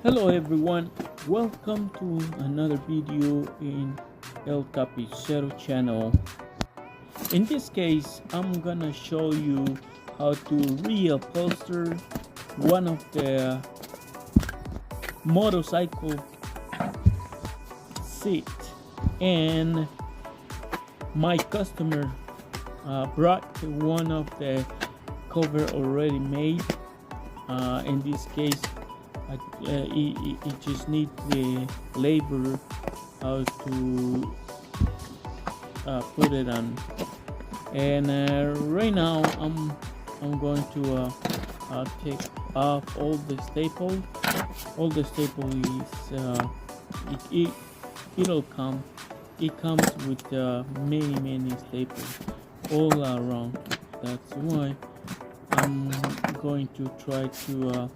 Hello everyone, welcome to another video in El Tapicero channel. In this case, I'm gonna show you how to reupholster one of the motorcycle seat, and my customer brought one of the cover already made. In this case, it just needs the labor how to put it on. And right now I'm going to take off all the staple. All the staple is it'll come. It comes with many staples all around. That's why I'm going to try to